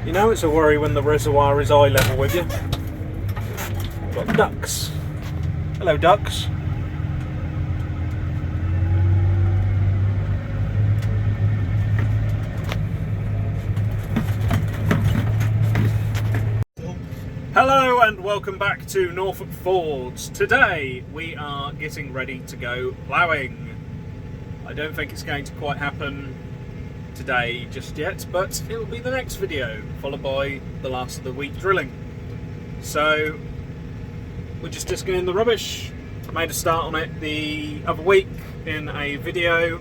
You know it's a worry when the reservoir is eye level with you. Got ducks. Hello, ducks. Hello and welcome back to Norfolkfords. Today we are getting ready to go ploughing. I don't think it's going to quite happen today just yet, but it will be the next video, followed by the last of the week drilling. So we're just disking in the rubbish. Made a start on it the other week in a video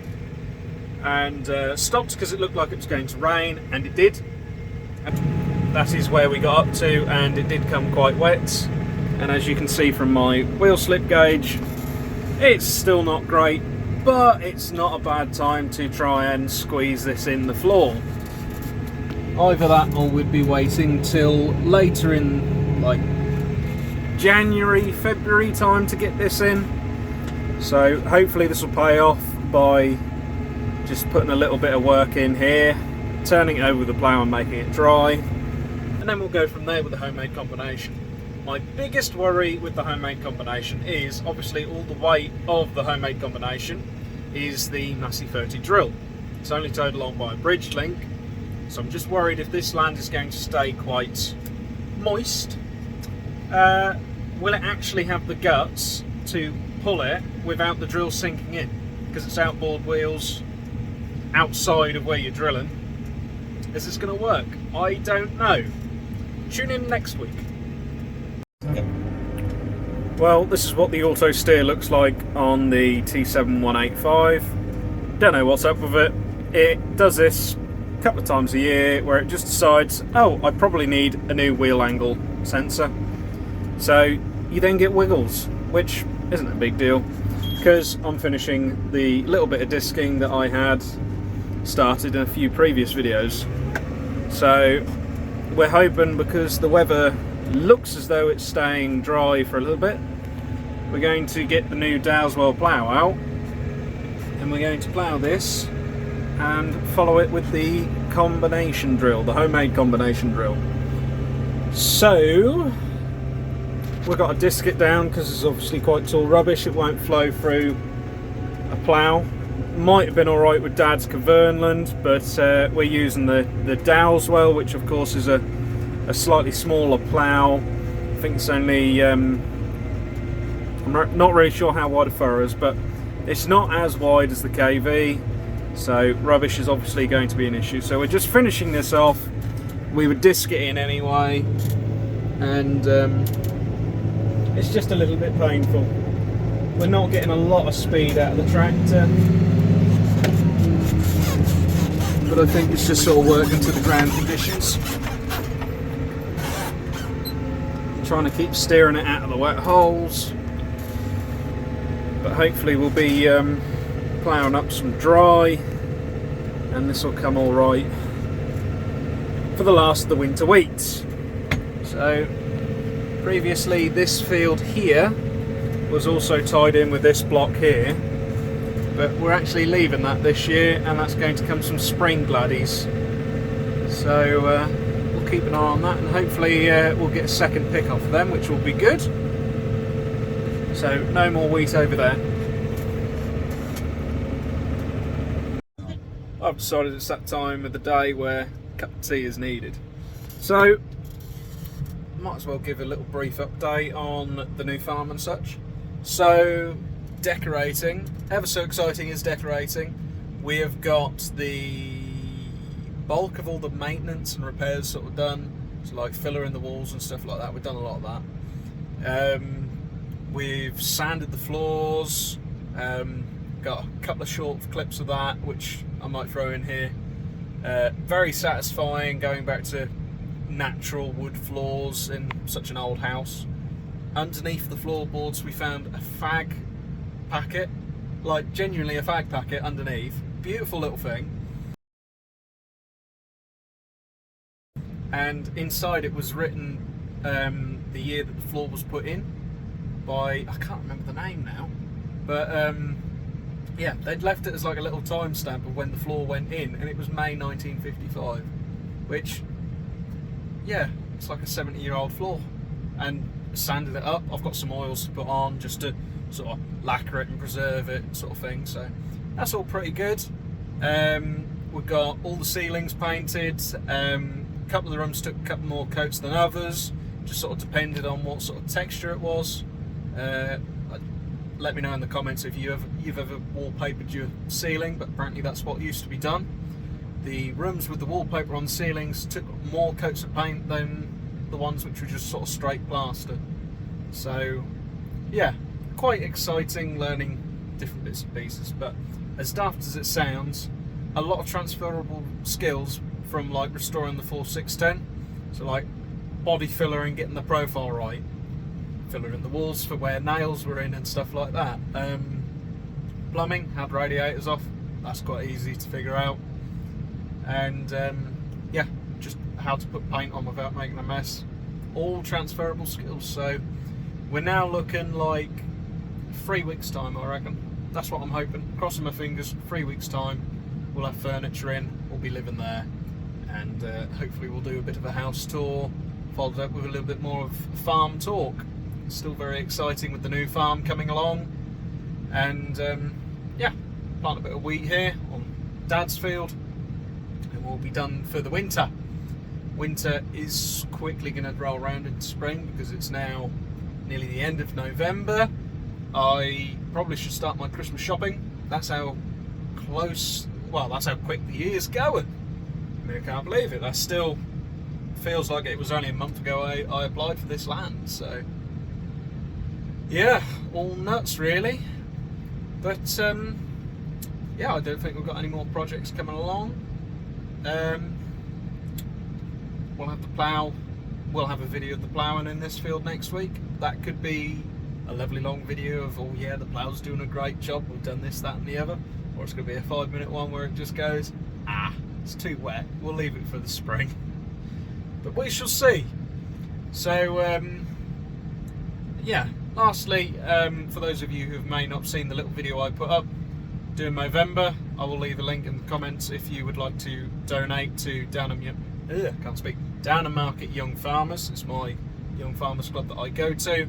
and stopped because it looked like it was going to rain, and it did. That is where we got up to, and it did come quite wet, and as you can see from my wheel slip gauge, it's still not great, but it's not a bad time to try and squeeze this in the floor. Either that or we'd be waiting till later in like January, February time to get this in. So hopefully this will pay off by just putting a little bit of work in here, turning it over with the plough and making it dry, and then we'll go from there with the homemade combination. My biggest worry with the homemade combination is obviously all the weight of the homemade combination is the Massey 30 drill. It's only towed along by a bridge link, so I'm just worried if this land is going to stay quite moist, will it actually have the guts to pull it without the drill sinking in? Because it's outboard wheels outside of where you're drilling. Is this going to work? I don't know. Tune in next week. Well, this is what the auto steer looks like on the T7185. Don't know what's up with it. It does this a couple of times a year where it just decides, oh, I probably need a new wheel angle sensor. So you then get wiggles, which isn't a big deal because I'm finishing the little bit of disking that I had started in a few previous videos. So we're hoping, because the weather looks as though it's staying dry for a little bit, we're going to get the new Dowswell plough out, and we're going to plough this and follow it with the combination drill, the homemade combination drill. So we've got to disc it down because it's obviously quite tall rubbish. It won't flow through a plough. Might have been alright with Dad's Cavernland, but we're using the Dowswell, which of course is a slightly smaller plough. I think it's only, I'm not really sure how wide a furrow is, but it's not as wide as the KV, so rubbish is obviously going to be an issue. So we're just finishing this off. We would disc it in anyway, and it's just a little bit painful. We're not getting a lot of speed out of the tractor, but I think it's just sort of working to the ground conditions. Trying to keep steering it out of the wet holes, but hopefully we'll be ploughing up some dry, and this will come all right for the last of the winter wheats. So previously this field here was also tied in with this block here, but we're actually leaving that this year, and that's going to come some spring gladdies. So we'll keep an eye on that, and hopefully we'll get a second pick off them, which will be good. So no more wheat over there. I've decided it's that time of the day where a cup of tea is needed. So might as well give a little brief update on the new farm and such. So decorating, ever so exciting is decorating. We have got the bulk of all the maintenance and repairs sort of done, so like filler in the walls and stuff like that. We've done a lot of that. We've sanded the floors, got a couple of short clips of that which I might throw in here. Very satisfying going back to natural wood floors in such an old house. Underneath the floorboards we found a fag packet, like genuinely a fag packet underneath. Beautiful little thing. And inside it was written the year that the floor was put in by, I can't remember the name now, but yeah, they'd left it as like a little timestamp of when the floor went in, and it was May 1955, which yeah, it's like a 70-year-old floor, and sanded it up. I've got some oils to put on just to sort of lacquer it and preserve it, sort of thing. So that's all pretty good. We've got all the ceilings painted. A couple of the rooms took a couple more coats than others, just sort of depended on what sort of texture it was. Let me know in the comments if you've ever wallpapered your ceiling, but apparently that's what used to be done. The rooms with the wallpaper on the ceilings took more coats of paint than the ones which were just sort of straight plaster. So yeah, quite exciting learning different bits and pieces, but as daft as it sounds, a lot of transferable skills from like restoring the 4610. So like body filler and getting the profile right, filler in the walls for where nails were in and stuff like that. Plumbing, had radiators off, that's quite easy to figure out. And yeah, just how to put paint on without making a mess. All transferable skills. So we're now looking like 3 weeks time, I reckon. That's what I'm hoping. Crossing my fingers, 3 weeks time, we'll have furniture in, we'll be living there, and hopefully we'll do a bit of a house tour, followed up with a little bit more of farm talk. Still very exciting with the new farm coming along, and yeah, plant a bit of wheat here on Dad's field, and we'll be done for the winter. Winter is quickly going to roll around into spring because it's now nearly the end of November. I probably should start my Christmas shopping. That's how close, well, that's how quick the year's going. I mean, I can't believe it. That still feels like it was only a month ago I applied for this land. So yeah, all nuts really. But yeah, I don't think we've got any more projects coming along. We'll have the plough. We'll have a video of the ploughing in this field next week. That could be a lovely long video of, oh yeah, the plough's doing a great job, we've done this, that and the other. Or it's going to be a 5-minute one where it just goes, it's too wet, we'll leave it for the spring. But we shall see. So yeah, lastly, for those of you who may not seen the little video I put up during Movember, I will leave a link in the comments if you would like to donate to Downham Market Young Farmers. It's my Young Farmers Club that I go to.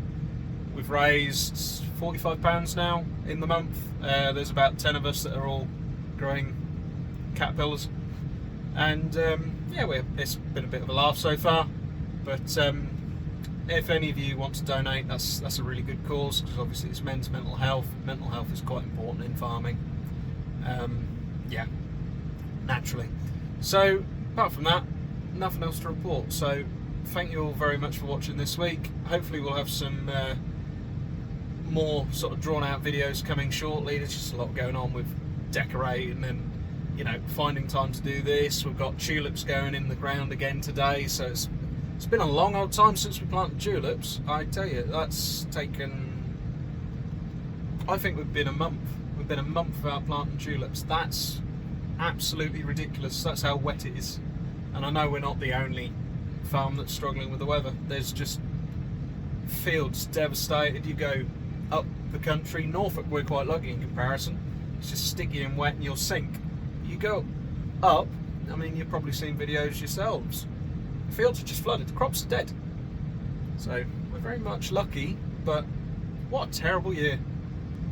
We've raised £45 now in the month. There's about 10 of us that are all growing caterpillars, and yeah, it's been a bit of a laugh so far. But if any of you want to donate, that's a really good cause, because obviously it's men's mental health. Mental health is quite important in farming. Yeah, naturally. So apart from that, nothing else to report. So thank you all very much for watching this week. Hopefully we'll have some more sort of drawn out videos coming shortly. There's just a lot going on with decorating and, you know, finding time to do this. We've got tulips going in the ground again today, so it's been a long old time since we planted tulips. I tell you, that's taken, I think we've been a month without planting tulips. That's absolutely ridiculous. That's how wet it is. And I know we're not the only farm that's struggling with the weather. There's just fields devastated. You go up the country, Norfolk, we're quite lucky in comparison. It's just sticky and wet and you'll sink. You go up, I mean, you've probably seen videos yourselves. The fields are just flooded, the crops are dead. So we're very much lucky, but what a terrible year.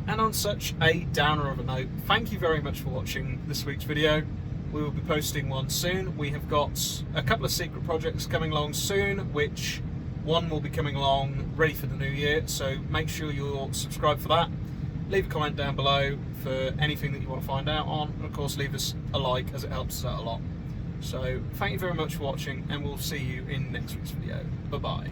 And on such a downer of a note, thank you very much for watching this week's video. We will be posting one soon. We have got a couple of secret projects coming along soon, which one will be coming along ready for the new year, so make sure you're subscribed for that. Leave a comment down below for anything that you want to find out on, and of course leave us a like, as it helps us out a lot. So thank you very much for watching, and we'll see you in next week's video. Bye bye.